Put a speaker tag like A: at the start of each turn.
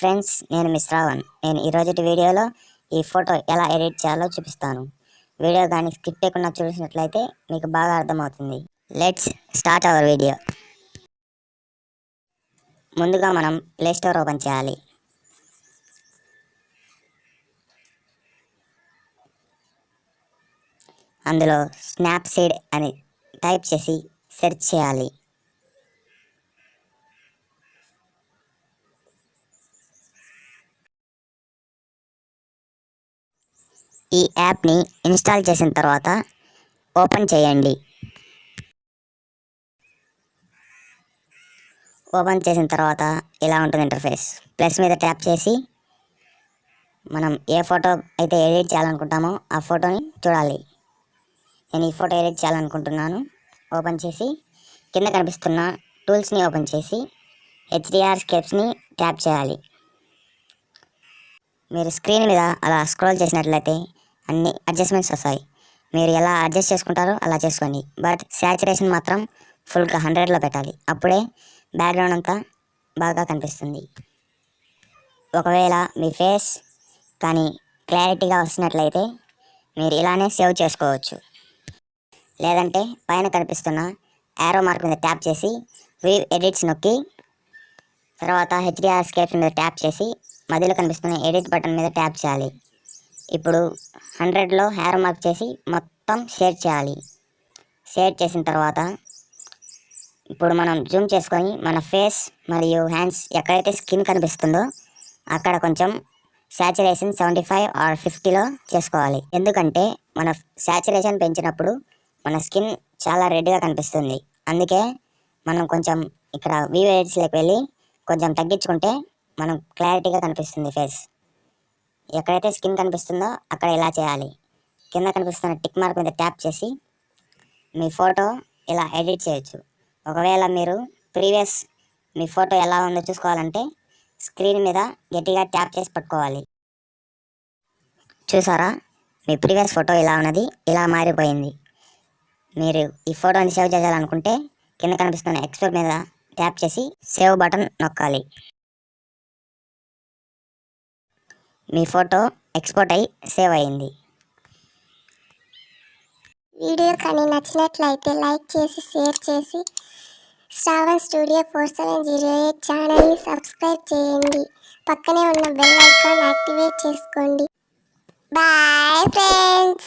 A: Friends, నేను miss Raavan. నేను ఈరోజు వీడియోలో ఈ ఫోటో ఎలా ఎడిట్ చేయాలో చూపిస్తాను. వీడియో కానీ స్కిప్ చేయకుండా చూసినట్లయితే మీకు బాగా అర్థమవుతుంది. Let's start our video. ముందుగా మనం ప్లే స్టోర్ ఓపెన్ చేయాలి. అందులో స్నాప్సీడ్ అని టైప్ చేసి సెర్చ్ చేయాలి. ఈ యాప్ని ఇన్స్టాల్ చేసిన తర్వాత ఓపెన్ చేయండి. ఓపెన్ చేసిన తర్వాత ఇలా ఉంటుంది ఇంటర్ఫేస్. ప్లస్ మీద ట్యాప్ చేసి మనం ఏ ఫోటో అయితే ఎడిట్ చేయాలనుకుంటామో ఆ ఫోటోని చూడాలి. నేను ఈ ఫోటో ఎడిట్ చేయాలనుకుంటున్నాను. ఓపెన్ చేసి కింద కనిపిస్తున్న టూల్స్ని ఓపెన్ చేసి హెచ్డిఆర్ స్కెప్స్ని ట్యాప్ చేయాలి. మీరు స్క్రీన్ మీద అలా స్క్రోల్ చేసినట్లయితే అన్ని అడ్జస్ట్మెంట్స్ వస్తాయి. మీరు ఎలా అడ్జస్ట్ చేసుకుంటారో అలా చేసుకోండి. బట్ శాచురేషన్ మాత్రం ఫుల్గా 100లో పెట్టాలి. అప్పుడే బ్యాక్గ్రౌండ్ అంతా బాగా కనిపిస్తుంది. ఒకవేళ మీ ఫేస్ కానీ క్లారిటీగా వస్తున్నట్లయితే మీరు ఇలానే సేవ్ చేసుకోవచ్చు. లేదంటే పైన కనిపిస్తున్న యారో మార్క్ మీద ట్యాప్ చేసి వీవ్ ఎడిట్స్ నొక్కి తర్వాత హెచ్డిఆర్ స్కేప్స్ మీద ట్యాప్ చేసి మధ్యలో కనిపిస్తున్న ఎడిట్ బటన్ మీద ట్యాప్ చేయాలి. ఇప్పుడు 100లో యారో మార్క్ చేసి మొత్తం షేర్ చేయాలి. షేర్ చేసిన తర్వాత ఇప్పుడు మనం జూమ్ చేసుకొని మన ఫేస్ మరియు హ్యాండ్స్ ఎక్కడైతే స్కిన్ కనిపిస్తుందో అక్కడ కొంచెం శాచురేషన్ 75 ఆర్ 50లో చేసుకోవాలి. ఎందుకంటే మన శాచురేషన్ పెంచినప్పుడు మన స్కిన్ చాలా రెడ్గా కనిపిస్తుంది. అందుకే మనం కొంచెం ఇక్కడ వ్యూ ఎడిట్స్లోకి వెళ్ళి కొంచెం తగ్గించుకుంటే మనం క్లారిటీగా కనిపిస్తుంది ఫేస్. ఎక్కడైతే స్కిన్ కనిపిస్తుందో అక్కడ ఇలా చేయాలి. కింద కనిపిస్తున్న టిక్ మార్క్ మీద ట్యాప్ చేసి మీ ఫోటో ఇలా ఎడిట్ చేయొచ్చు. ఒకవేళ మీరు ప్రీవియస్ మీ ఫోటో ఎలా ఉందో చూసుకోవాలంటే స్క్రీన్ మీద గట్టిగా ట్యాప్ చేసి పట్టుకోవాలి. చూసారా, మీ ప్రీవియస్ ఫోటో ఇలా ఉన్నది, ఇలా మారిపోయింది. మీరు ఈ ఫోటోని సేవ్ చేయాలనుకుంటే కింద కనిపిస్తున్న ఎక్స్పోర్ట్ మీద ట్యాప్ చేసి సేవ్ బటన్ నొక్కాలి. మీ ఫోటో ఎక్స్పోర్ట్ అయ్యి సేవ్ అయ్యింది.
B: వీడియో కానీ నచ్చినట్లయితే లైక్ చేసి షేర్ చేసి శ్రావణ్ స్టూడియో 4708 ఛానల్ని సబ్స్క్రైబ్ చేయండి. పక్కనే ఉన్న బెల్ ఐకాన్ యాక్టివేట్ చేసుకోండి. Bye friends.